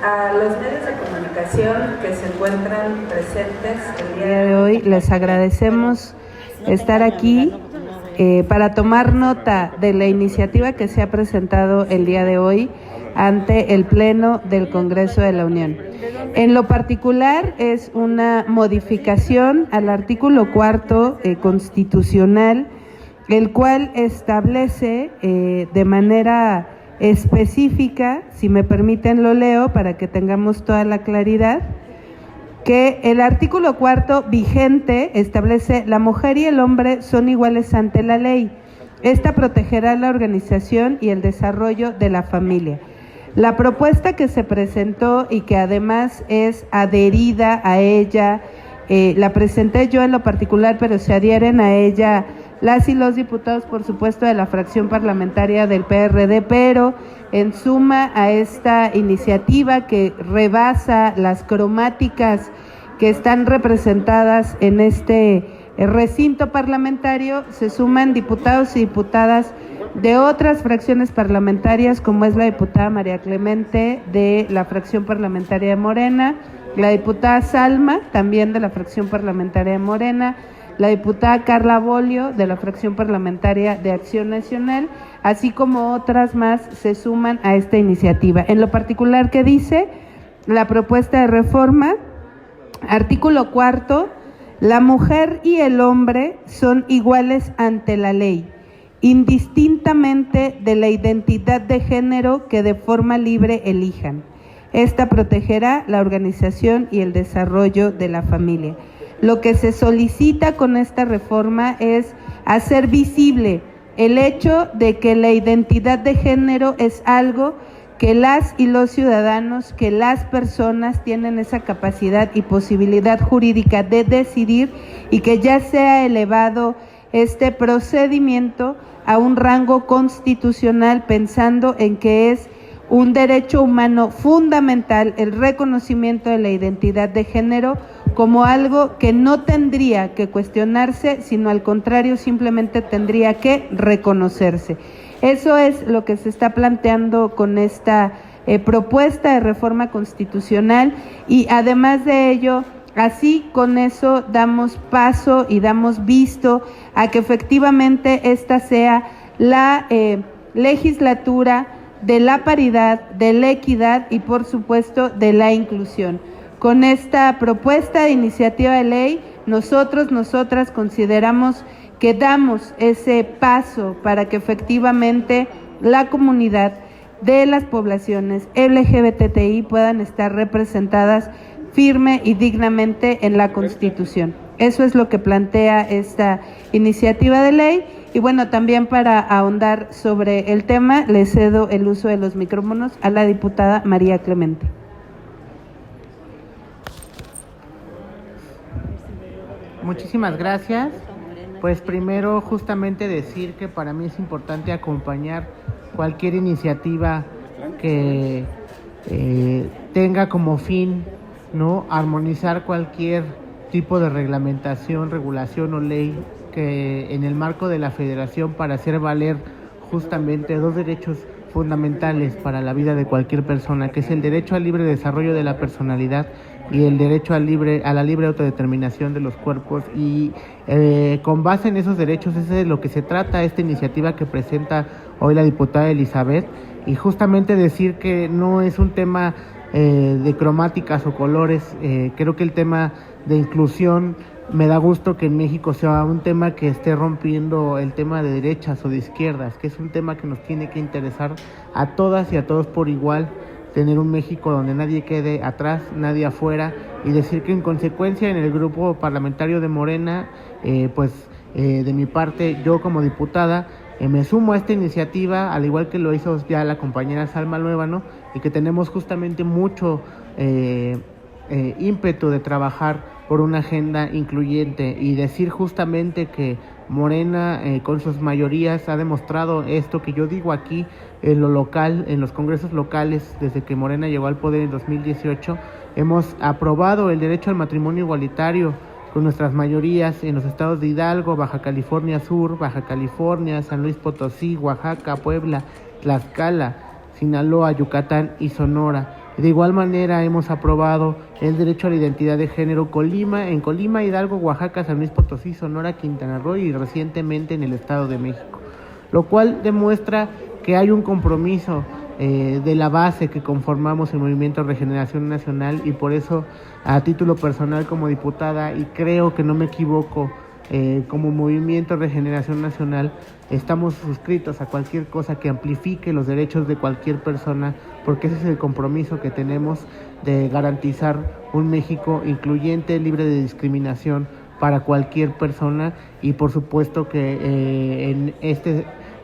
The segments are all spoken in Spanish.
A los medios de comunicación que se encuentran presentes el día de hoy, les agradecemos estar aquí para tomar nota de la iniciativa que se ha presentado el día de hoy ante el Pleno del Congreso de la Unión. En lo particular es una modificación al artículo 4 constitucional, el cual establece de manera específica, si me permiten lo leo para que tengamos toda la claridad, que el artículo 4 vigente establece: la mujer y el hombre son iguales ante la ley. Esta protegerá la organización y el desarrollo de la familia. La propuesta que se presentó y que además es adherida a ella, la presenté yo en lo particular, pero se adhieren a ella las y los diputados, por supuesto, de la fracción parlamentaria del PRD, pero en suma a esta iniciativa que rebasa las cromáticas que están representadas en este recinto parlamentario, se suman diputados y diputadas de otras fracciones parlamentarias, como es la diputada María Clemente de la fracción parlamentaria de Morena, la diputada Salma, también de la fracción parlamentaria de Morena, la diputada Carla Bolio de la fracción parlamentaria de Acción Nacional, así como otras más se suman a esta iniciativa. En lo particular, ¿qué dice la propuesta de reforma? Artículo 4, la mujer y el hombre son iguales ante la ley, indistintamente de la identidad de género que de forma libre elijan. Esta protegerá la organización y el desarrollo de la familia. Lo que se solicita con esta reforma es hacer visible el hecho de que la identidad de género es algo que las y los ciudadanos, que las personas tienen esa capacidad y posibilidad jurídica de decidir, y que ya sea elevado este procedimiento a un rango constitucional, pensando en que es un derecho humano fundamental el reconocimiento de la identidad de género como algo que no tendría que cuestionarse, sino al contrario, simplemente tendría que reconocerse. Eso es lo que se está planteando con esta propuesta de reforma constitucional, y además de ello, así con eso damos paso y damos visto a que efectivamente esta sea la legislatura de la paridad, de la equidad y por supuesto de la inclusión. Con esta propuesta de iniciativa de ley, nosotras consideramos que damos ese paso para que efectivamente la comunidad de las poblaciones LGBTI puedan estar representadas firme y dignamente en la Constitución. Eso es lo que plantea esta iniciativa de ley. Y bueno, también para ahondar sobre el tema, le cedo el uso de los micrófonos a la diputada María Clemente. Muchísimas gracias. Pues primero justamente decir que para mí es importante acompañar cualquier iniciativa que tenga como fin, ¿no?, armonizar cualquier tipo de reglamentación, regulación o ley que en el marco de la federación, para hacer valer justamente dos derechos fundamentales para la vida de cualquier persona, que es el derecho al libre desarrollo de la personalidad y el derecho a la libre autodeterminación de los cuerpos. Y con base en esos derechos es de lo que se trata esta iniciativa que presenta hoy la diputada Elizabeth, y justamente decir que no es un tema de cromáticas o colores. Creo que el tema de inclusión, me da gusto que en México sea un tema que esté rompiendo el tema de derechas o de izquierdas, que es un tema que nos tiene que interesar a todas y a todos por igual, tener un México donde nadie quede atrás, nadie afuera, y decir que en consecuencia en el grupo parlamentario de Morena, de mi parte, yo como diputada, me sumo a esta iniciativa, al igual que lo hizo ya la compañera Salma Luébano, y que tenemos justamente mucho ímpetu de trabajar por una agenda incluyente, y decir justamente que Morena con sus mayorías ha demostrado esto que yo digo aquí en lo local, en los congresos locales. Desde que Morena llegó al poder en 2018, hemos aprobado el derecho al matrimonio igualitario con nuestras mayorías en los estados de Hidalgo, Baja California Sur, Baja California, San Luis Potosí, Oaxaca, Puebla, Tlaxcala, Sinaloa, Yucatán y Sonora. De igual manera hemos aprobado el derecho a la identidad de género en Colima, Hidalgo, Oaxaca, San Luis Potosí, Sonora, Quintana Roo y recientemente en el Estado de México, lo cual demuestra que hay un compromiso de la base que conformamos el Movimiento Regeneración Nacional, y por eso, a título personal como diputada, y creo que no me equivoco, como Movimiento Regeneración Nacional, estamos suscritos a cualquier cosa que amplifique los derechos de cualquier persona, porque ese es el compromiso que tenemos de garantizar un México incluyente, libre de discriminación para cualquier persona, y por supuesto que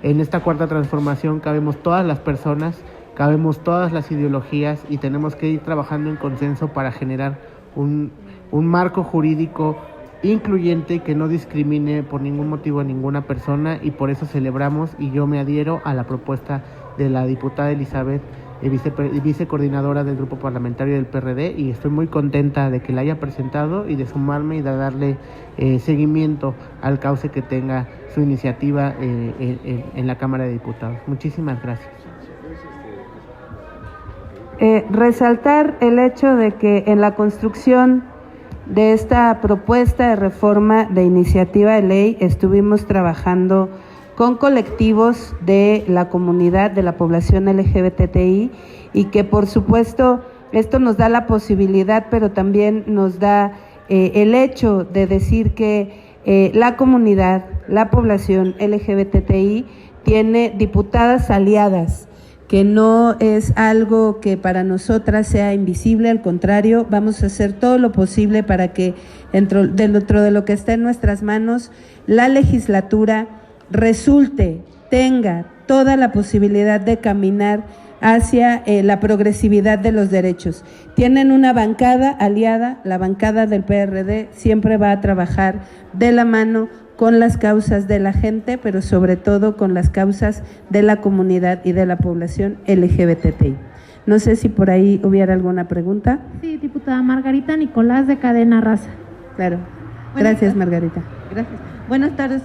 en esta cuarta transformación cabemos todas las personas, cabemos todas las ideologías, y tenemos que ir trabajando en consenso para generar un marco jurídico incluyente que no discrimine por ningún motivo a ninguna persona, y por eso celebramos, y yo me adhiero a la propuesta de la diputada Elizabeth, vicecoordinadora del grupo parlamentario del PRD, y estoy muy contenta de que la haya presentado y de sumarme y de darle seguimiento al cauce que tenga su iniciativa en la Cámara de Diputados. Muchísimas gracias. Resaltar el hecho de que en la construcción de esta propuesta de reforma de iniciativa de ley estuvimos trabajando con colectivos de la comunidad, de la población LGBTI, y que por supuesto esto nos da la posibilidad, pero también nos da el hecho de decir que la comunidad, la población LGBTI tiene diputadas aliadas, que no es algo que para nosotras sea invisible, al contrario, vamos a hacer todo lo posible para que dentro de lo que está en nuestras manos, la legislatura tenga toda la posibilidad de caminar hacia la progresividad de los derechos. Tienen una bancada aliada, la bancada del PRD siempre va a trabajar de la mano con las causas de la gente, pero sobre todo con las causas de la comunidad y de la población LGBTI. No sé si por ahí hubiera alguna pregunta. Sí, diputada Margarita Nicolás de Cadena Raza. Claro. Gracias, Margarita. Gracias. Buenas tardes.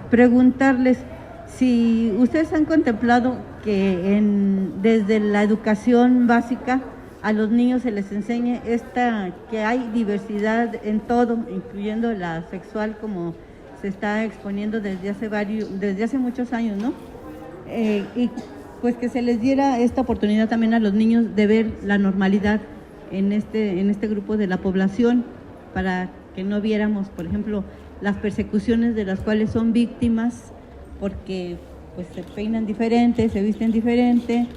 Preguntarles si ustedes han contemplado que desde la educación básica a los niños se les enseñe que hay diversidad en todo, incluyendo la sexual, como se está exponiendo desde hace muchos años, ¿no? Y pues que se les diera esta oportunidad también a los niños de ver la normalidad en este grupo de la población, para que no viéramos, por ejemplo, las persecuciones de las cuales son víctimas, porque pues se peinan diferente, se visten diferente.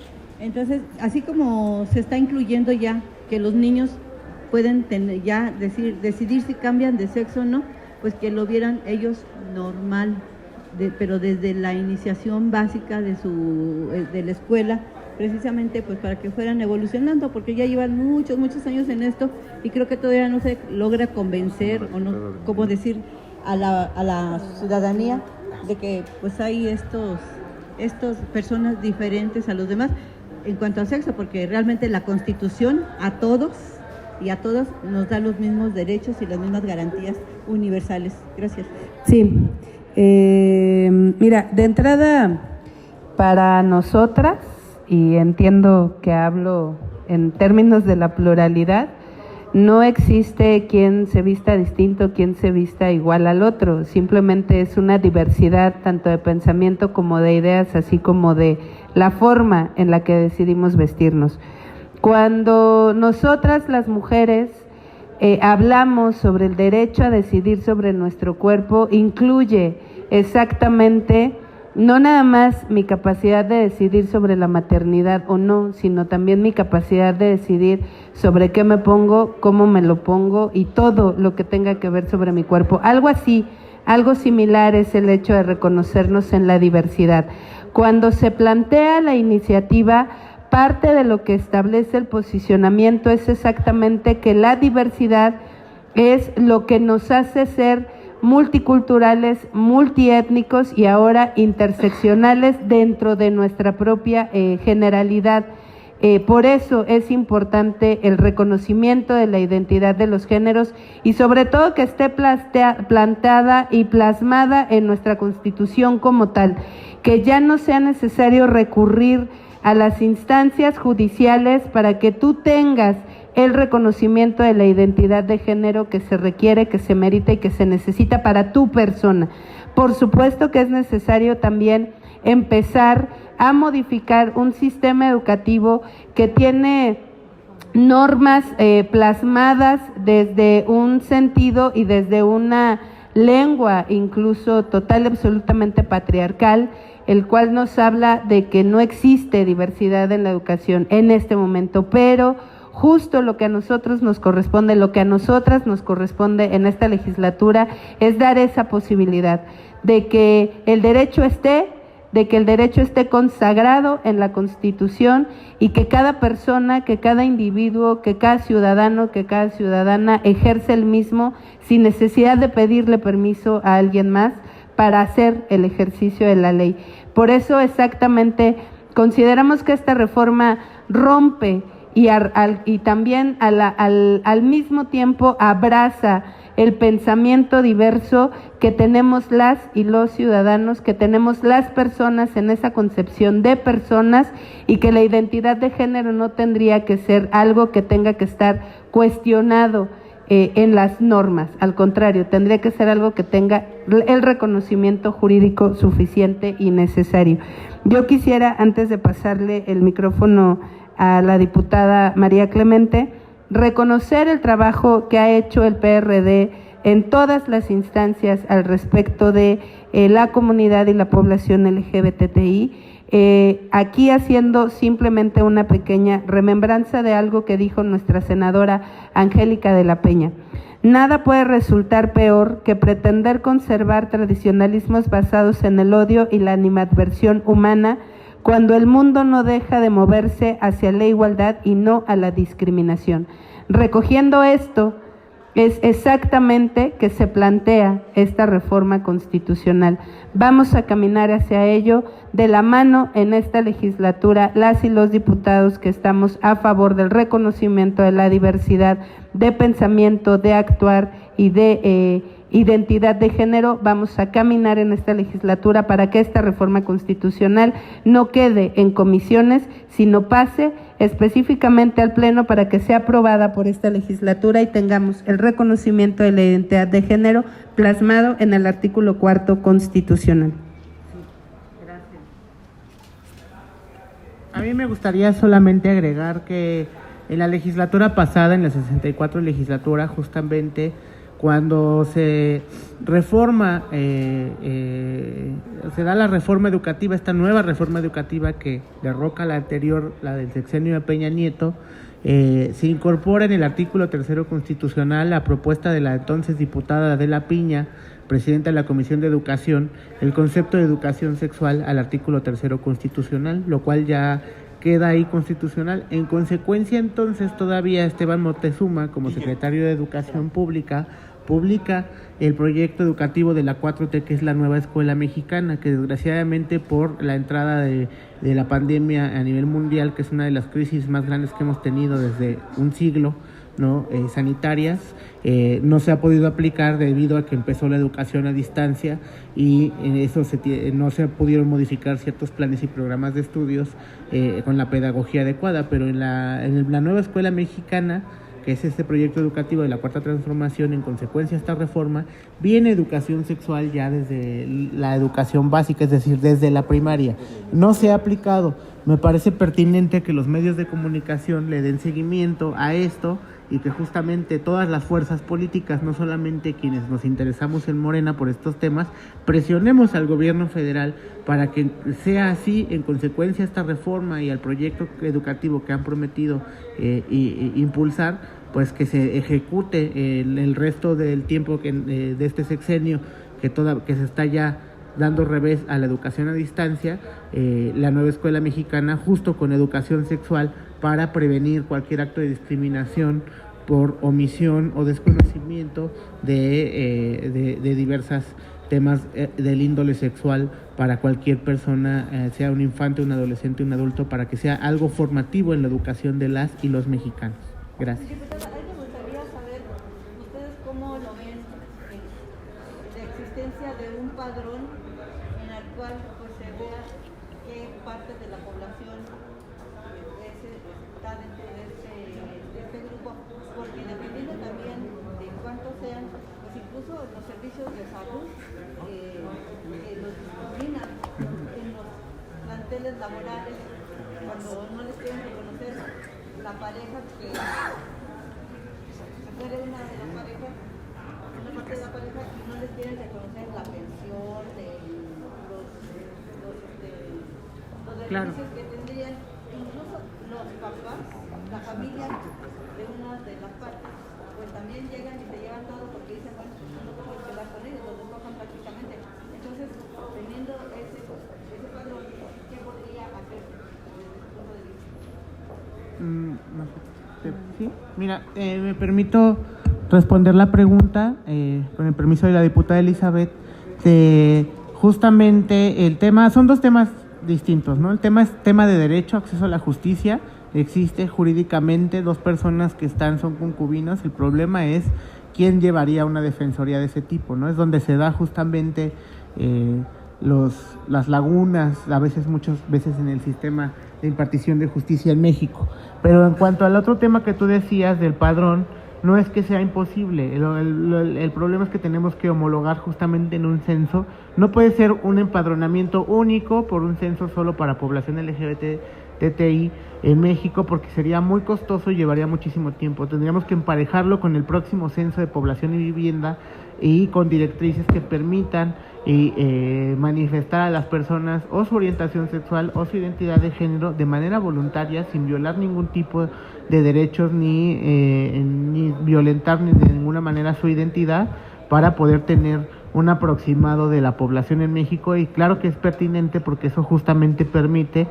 Entonces, así como se está incluyendo ya que los niños pueden decidir si cambian de sexo o no, pues que lo vieran ellos normal, pero desde la iniciación básica de la escuela, precisamente pues para que fueran evolucionando, porque ya llevan muchos años en esto, y creo que todavía no se logra convencer, o no, como decir a la ciudadanía, de que pues hay estos personas diferentes a los demás en cuanto al sexo, porque realmente la Constitución a todos y a todas nos da los mismos derechos y las mismas garantías universales. Gracias. Sí, mira, de entrada, para nosotras, y entiendo que hablo en términos de la pluralidad, no existe quien se vista distinto, quien se vista igual al otro, simplemente es una diversidad tanto de pensamiento como de ideas, así como de la forma en la que decidimos vestirnos. Cuando nosotras las mujeres hablamos sobre el derecho a decidir sobre nuestro cuerpo, incluye exactamente no nada más mi capacidad de decidir sobre la maternidad o no, sino también mi capacidad de decidir sobre qué me pongo, cómo me lo pongo y todo lo que tenga que ver sobre mi cuerpo. Algo así, algo similar es el hecho de reconocernos en la diversidad. Cuando se plantea la iniciativa, parte de lo que establece el posicionamiento es exactamente que la diversidad es lo que nos hace ser multiculturales, multiétnicos y ahora interseccionales dentro de nuestra propia generalidad. Por eso es importante el reconocimiento de la identidad de los géneros y sobre todo que esté planteada y plasmada en nuestra Constitución como tal, que ya no sea necesario recurrir a las instancias judiciales para que tú tengas el reconocimiento de la identidad de género que se requiere, que se merita y que se necesita para tu persona. Por supuesto que es necesario también empezar a modificar un sistema educativo que tiene normas plasmadas desde un sentido y desde una lengua incluso total y absolutamente patriarcal, el cual nos habla de que no existe diversidad en la educación en este momento, pero justo lo que a nosotros nos corresponde, lo que a nosotras nos corresponde en esta legislatura es dar esa posibilidad de que el derecho esté consagrado en la Constitución y que cada persona, que cada individuo, que cada ciudadano, que cada ciudadana ejerce el mismo sin necesidad de pedirle permiso a alguien más para hacer el ejercicio de la ley. Por eso exactamente consideramos que esta reforma rompe y también al mismo tiempo abraza el pensamiento diverso que tenemos las y los ciudadanos, que tenemos las personas en esa concepción de personas, y que la identidad de género no tendría que ser algo que tenga que estar cuestionado en las normas, al contrario, tendría que ser algo que tenga el reconocimiento jurídico suficiente y necesario. Yo quisiera, antes de pasarle el micrófono a la diputada María Clemente, reconocer el trabajo que ha hecho el PRD en todas las instancias al respecto de la comunidad y la población LGBTI, aquí haciendo simplemente una pequeña remembranza de algo que dijo nuestra senadora Angélica de la Peña. Nada puede resultar peor que pretender conservar tradicionalismos basados en el odio y la animadversión humana, cuando el mundo no deja de moverse hacia la igualdad y no a la discriminación. Recogiendo esto, es exactamente que se plantea esta reforma constitucional. Vamos a caminar hacia ello de la mano en esta legislatura, las y los diputados que estamos a favor del reconocimiento de la diversidad de pensamiento, de actuar y de identidad de género. Vamos a caminar en esta legislatura para que esta reforma constitucional no quede en comisiones, sino pase específicamente al Pleno para que sea aprobada por esta legislatura y tengamos el reconocimiento de la identidad de género plasmado en el artículo 4 constitucional. Gracias. A mí me gustaría solamente agregar que en la legislatura pasada, en la 64 legislatura, justamente cuando se reforma, se da la reforma educativa, esta nueva reforma educativa que derroca la anterior, la del sexenio de Peña Nieto, se incorpora en el artículo 3 constitucional la propuesta de la entonces diputada Adela Piña, presidenta de la Comisión de Educación, el concepto de educación sexual al artículo 3 constitucional, lo cual ya queda ahí constitucional. En consecuencia, entonces, todavía Esteban Moctezuma, como secretario de Educación Pública, publica el proyecto educativo de la 4T, que es la nueva escuela mexicana, que desgraciadamente por la entrada de la pandemia a nivel mundial, que es una de las crisis más grandes que hemos tenido desde un siglo, ¿no? Sanitarias, no se ha podido aplicar debido a que empezó la educación a distancia y en eso no se pudieron modificar ciertos planes y programas de estudios con la pedagogía adecuada, pero en la nueva escuela mexicana, que es este proyecto educativo de la Cuarta Transformación, en consecuencia de esta reforma, viene educación sexual ya desde la educación básica, es decir, desde la primaria. No se ha aplicado. Me parece pertinente que los medios de comunicación le den seguimiento a esto y que justamente todas las fuerzas políticas, no solamente quienes nos interesamos en Morena por estos temas, presionemos al gobierno federal para que sea así. En consecuencia, esta reforma y al proyecto educativo que han prometido impulsar, pues que se ejecute el resto del tiempo de este sexenio que se está ya dando revés a la educación a distancia, la nueva escuela mexicana, justo con educación sexual, para prevenir cualquier acto de discriminación por omisión o desconocimiento de diversas temas del índole sexual para cualquier persona, sea un infante, un adolescente, un adulto, para que sea algo formativo en la educación de las y los mexicanos. Gracias. Diputada, a mí me gustaría saber, ¿ustedes cómo lo ven, la existencia de un padrón en el cual pues, se vea qué parte de la población servicios de salud que los discriminan en los planteles laborales cuando no les quieren reconocer la pareja que se muere una de las parejas, una parte de la pareja, y no les quieren reconocer la pensión, los beneficios que tendrían incluso los papás, la familia de una de las partes, pues también llegan y se llevan todo porque dicen, bueno, no te puedes quedar con ellos, los despojan prácticamente. Entonces, teniendo ese padrón, ¿qué podría hacer desde su punto de vista? Sí, mira, me permito responder la pregunta, con el permiso de la diputada Elizabeth, justamente el tema, son dos temas distintos, ¿no? El tema es tema de derecho, acceso a la justicia. Existe jurídicamente dos personas que son concubinas. El problema es quién llevaría una defensoría de ese tipo, ¿no? Es donde se da justamente las lagunas, muchas veces en el sistema de impartición de justicia en México. Pero en cuanto al otro tema que tú decías del padrón, no es que sea imposible, el problema es que tenemos que homologar justamente en un censo. No puede ser un empadronamiento único por un censo solo para población LGBTI en México, porque sería muy costoso y llevaría muchísimo tiempo. Tendríamos que emparejarlo con el próximo censo de población y vivienda y con directrices que permitan manifestar a las personas o su orientación sexual o su identidad de género de manera voluntaria, sin violar ningún tipo de derechos ni violentar ni de ninguna manera su identidad, para poder tener un aproximado de la población en México. Y claro que es pertinente porque eso justamente permite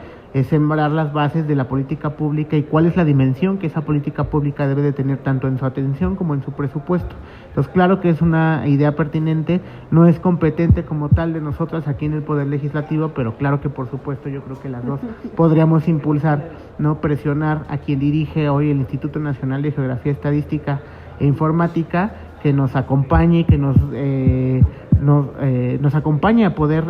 sembrar las bases de la política pública y cuál es la dimensión que esa política pública debe de tener tanto en su atención como en su presupuesto. Entonces, claro que es una idea pertinente, no es competente como tal de nosotras aquí en el Poder Legislativo, pero claro que por supuesto yo creo que las dos podríamos impulsar, no presionar a quien dirige hoy el Instituto Nacional de Geografía, Estadística e Informática, que nos acompañe, que nos acompañe a poder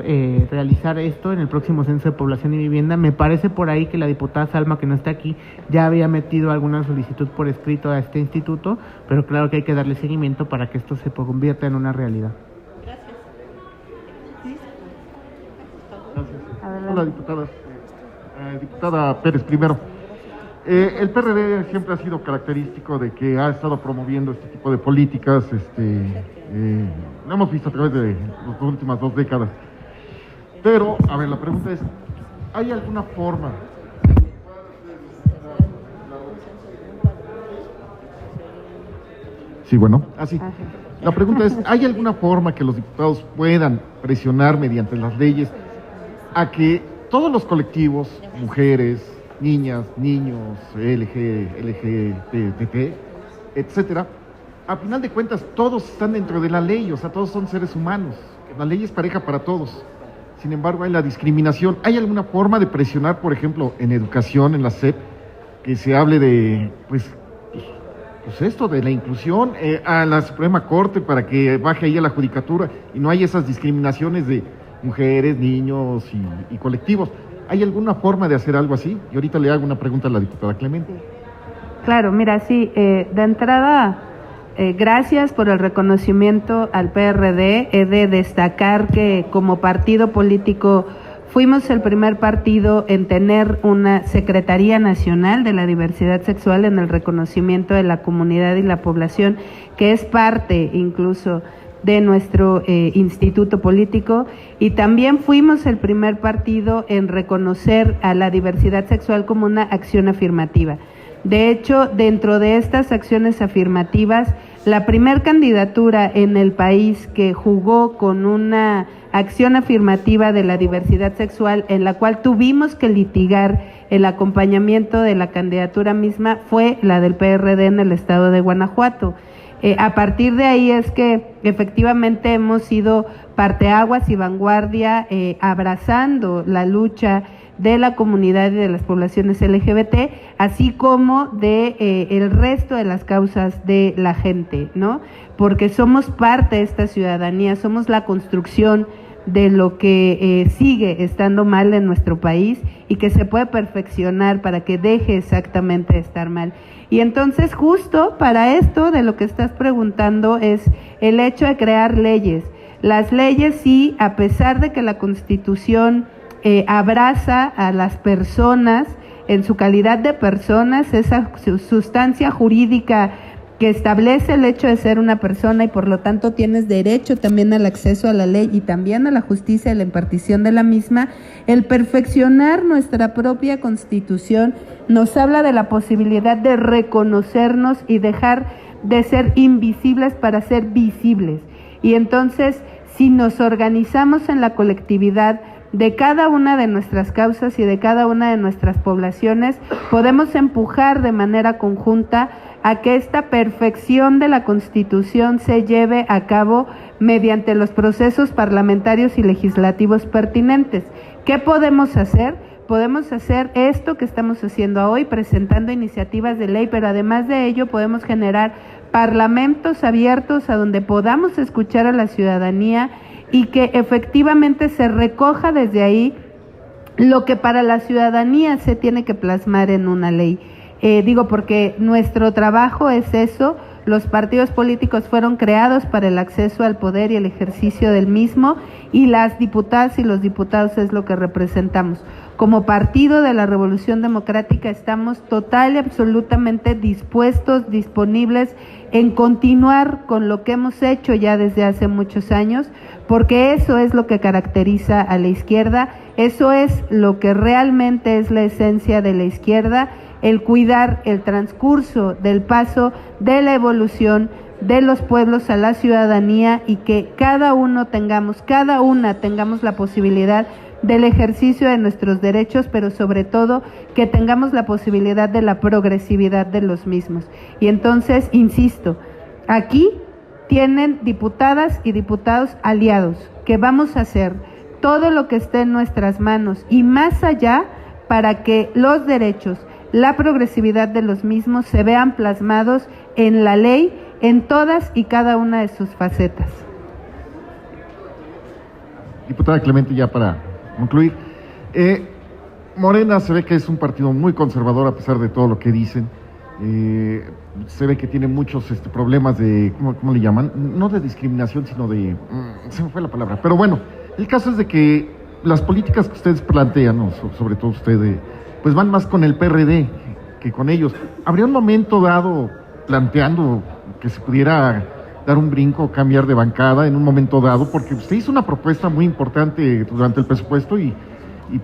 realizar esto en el próximo Censo de Población y Vivienda. Me parece por ahí que la diputada Salma, que no está aquí, ya había metido alguna solicitud por escrito a este instituto, pero claro que hay que darle seguimiento para que esto se convierta en una realidad. Gracias. Hola, diputada. Diputada Pérez, primero. El PRD siempre ha sido característico de que ha estado promoviendo este tipo de políticas, lo hemos visto a través de las últimas 2 décadas. Pero, a ver, la pregunta es, ¿hay alguna forma? Sí, bueno, así. La pregunta es, ¿hay alguna forma que los diputados puedan presionar mediante las leyes a que todos los colectivos, mujeres, niñas, niños, LGBT, etcétera, a final de cuentas todos están dentro de la ley, o sea, todos son seres humanos, la ley es pareja para todos? Sin embargo, hay la discriminación. ¿Hay alguna forma de presionar, por ejemplo, en educación, en la SEP, que se hable de, pues esto, de la inclusión, a la Suprema Corte, para que baje ahí a la judicatura y no hay esas discriminaciones de mujeres, niños y colectivos? ¿Hay alguna forma de hacer algo así? Y ahorita le hago una pregunta a la diputada Clemente. Claro, mira, sí, de entrada, gracias por el reconocimiento al PRD. He de destacar que como partido político fuimos el primer partido en tener una Secretaría Nacional de la Diversidad Sexual, en el reconocimiento de la comunidad y la población, que es parte incluso de nuestro instituto político, y también fuimos el primer partido en reconocer a la diversidad sexual como una acción afirmativa. De hecho, dentro de estas acciones afirmativas, la primer candidatura en el país que jugó con una acción afirmativa de la diversidad sexual, en la cual tuvimos que litigar el acompañamiento de la candidatura misma, fue la del PRD en el estado de Guanajuato. A partir de ahí es que efectivamente hemos sido parteaguas y vanguardia, abrazando la lucha de la comunidad y de las poblaciones LGBT, así como de el resto de las causas de la gente, ¿no? Porque somos parte de esta ciudadanía, somos la construcción de lo que sigue estando mal en nuestro país y que se puede perfeccionar para que deje exactamente de estar mal. Y entonces justo para esto de lo que estás preguntando es el hecho de crear leyes. Las leyes sí, a pesar de que la Constitución abraza a las personas en su calidad de personas, esa sustancia jurídica que establece el hecho de ser una persona y por lo tanto tienes derecho también al acceso a la ley y también a la justicia y la impartición de la misma, el perfeccionar nuestra propia Constitución nos habla de la posibilidad de reconocernos y dejar de ser invisibles para ser visibles. Y entonces, si nos organizamos en la colectividad de cada una de nuestras causas y de cada una de nuestras poblaciones, podemos empujar de manera conjunta a que esta perfección de la Constitución se lleve a cabo mediante los procesos parlamentarios y legislativos pertinentes. ¿Qué podemos hacer? Podemos hacer esto que estamos haciendo hoy, presentando iniciativas de ley, pero además de ello podemos generar parlamentos abiertos a donde podamos escuchar a la ciudadanía y que efectivamente se recoja desde ahí lo que para la ciudadanía se tiene que plasmar en una ley. Digo porque nuestro trabajo es eso, los partidos políticos fueron creados para el acceso al poder y el ejercicio del mismo y las diputadas y los diputados es lo que representamos. Como partido de la Revolución Democrática estamos total y absolutamente dispuestos, disponibles en continuar con lo que hemos hecho ya desde hace muchos años, porque eso es lo que caracteriza a la izquierda, eso es lo que realmente es la esencia de la izquierda, el cuidar el transcurso del paso de la evolución de los pueblos a la ciudadanía y que cada una tengamos la posibilidad del ejercicio de nuestros derechos, pero sobre todo que tengamos la posibilidad de la progresividad de los mismos. Y entonces, insisto, aquí tienen diputadas y diputados aliados, que vamos a hacer todo lo que esté en nuestras manos y más allá para que los derechos, la progresividad de los mismos se vean plasmados en la ley en todas y cada una de sus facetas. Diputada Clemente, ya para concluir, Morena se ve que es un partido muy conservador a pesar de todo lo que dicen, se ve que tiene muchos problemas de, ¿cómo le llaman? No de discriminación, sino de, se me fue la palabra, pero bueno, el caso es de que las políticas que ustedes plantean, ¿no? Sobre todo ustedes, pues van más con el PRD que con ellos. ¿Habría un momento dado planteando que se pudiera dar un brinco, cambiar de bancada en un momento dado? Porque usted hizo una propuesta muy importante durante el presupuesto y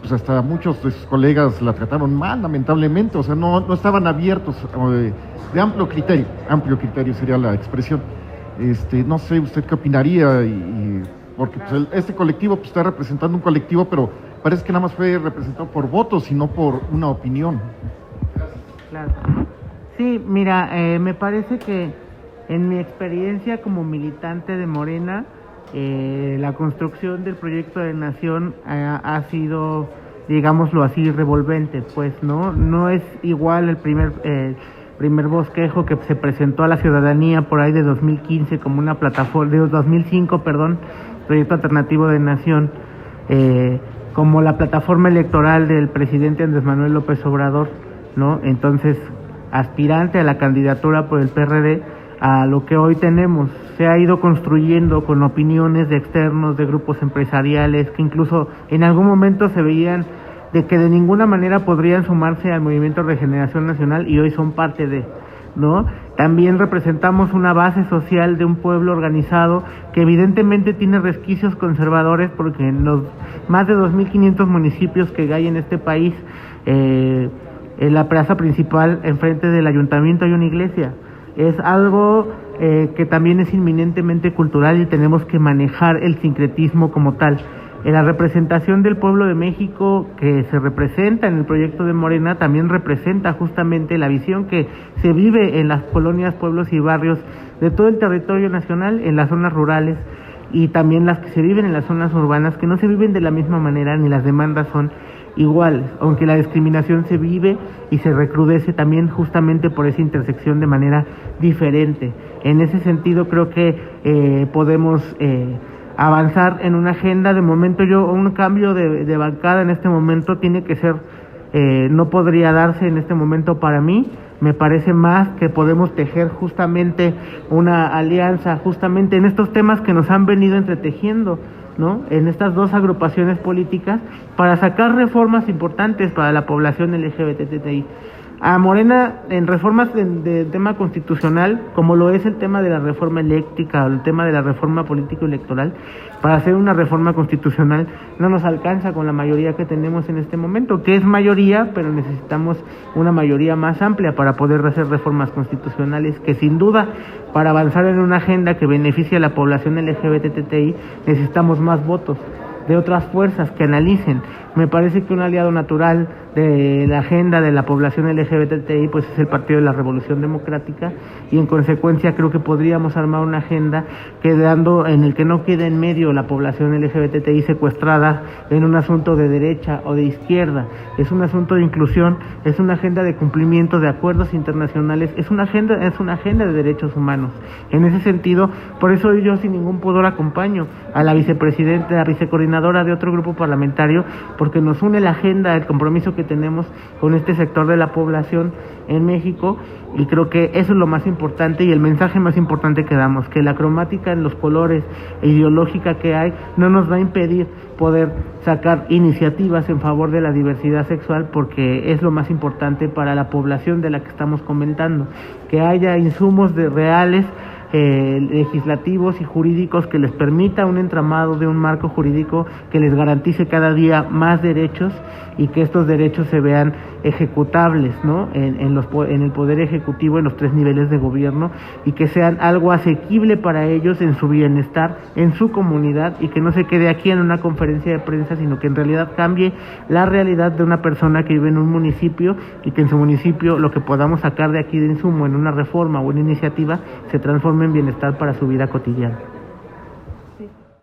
pues hasta muchos de sus colegas la trataron mal, lamentablemente, o sea, no estaban abiertos de amplio criterio sería la expresión. No sé, ¿usted qué opinaría? Porque pues, este colectivo pues, está representando un colectivo, pero parece que nada más fue representado por votos y no por una opinión. Claro. Sí, mira, me parece que en mi experiencia como militante de Morena, la construcción del proyecto de nación ha sido, digámoslo así, revolvente, pues, no es igual el primer bosquejo que se presentó a la ciudadanía por ahí de 2015 como una plataforma, de 2005, proyecto alternativo de nación, como la plataforma electoral del presidente Andrés Manuel López Obrador, ¿no? Entonces, aspirante a la candidatura por el PRD, a lo que hoy tenemos, se ha ido construyendo con opiniones de externos, de grupos empresariales, que incluso en algún momento se veían de que de ninguna manera podrían sumarse al Movimiento Regeneración Nacional y hoy son parte de, ¿no? También representamos una base social de un pueblo organizado que evidentemente tiene resquicios conservadores porque en los más de 2.500 municipios que hay en este país, en la plaza principal, enfrente del ayuntamiento hay una iglesia. Es algo que también es inminentemente cultural y tenemos que manejar el sincretismo como tal. En la representación del pueblo de México que se representa en el proyecto de Morena también representa justamente la visión que se vive en las colonias, pueblos y barrios de todo el territorio nacional, en las zonas rurales y también las que se viven en las zonas urbanas, que no se viven de la misma manera ni las demandas son iguales, aunque la discriminación se vive y se recrudece también justamente por esa intersección de manera diferente. En ese sentido creo que podemos avanzar en una agenda. De momento un cambio de bancada en este momento tiene que ser, no podría darse en este momento para mí. Me parece más que podemos tejer justamente una alianza justamente en estos temas que nos han venido entretejiendo, ¿no? En estas dos agrupaciones políticas para sacar reformas importantes para la población LGBTI. A Morena en reformas de tema constitucional, como lo es el tema de la reforma eléctrica o el tema de la reforma político-electoral, para hacer una reforma constitucional no nos alcanza con la mayoría que tenemos en este momento, que es mayoría, pero necesitamos una mayoría más amplia para poder hacer reformas constitucionales que sin duda, para avanzar en una agenda que beneficie a la población LGBTI, necesitamos más votos de otras fuerzas que analicen. Me parece que un aliado natural de la agenda de la población LGBTI pues es el Partido de la Revolución Democrática, y en consecuencia creo que podríamos armar una agenda en el que no quede en medio la población LGBTI secuestrada en un asunto de derecha o de izquierda. Es un asunto de inclusión, es una agenda de cumplimiento de acuerdos internacionales, es una agenda de derechos humanos. En ese sentido, por eso yo sin ningún pudor acompaño a la vicepresidenta, la vicecoordinadora de otro grupo parlamentario, porque nos une la agenda, el compromiso que tenemos con este sector de la población en México, y creo que eso es lo más importante y el mensaje más importante que damos, que la cromática en los colores ideológica que hay no nos va a impedir poder sacar iniciativas en favor de la diversidad sexual, porque es lo más importante para la población de la que estamos comentando, que haya insumos reales, legislativos y jurídicos que les permita un entramado de un marco jurídico que les garantice cada día más derechos, y que estos derechos se vean ejecutables, ¿no? En el poder ejecutivo, en los 3 niveles de gobierno, y que sean algo asequible para ellos en su bienestar, en su comunidad, y que no se quede aquí en una conferencia de prensa, sino que en realidad cambie la realidad de una persona que vive en un municipio, y que en su municipio lo que podamos sacar de aquí de insumo en una reforma o una iniciativa se transforme en bienestar para su vida cotidiana.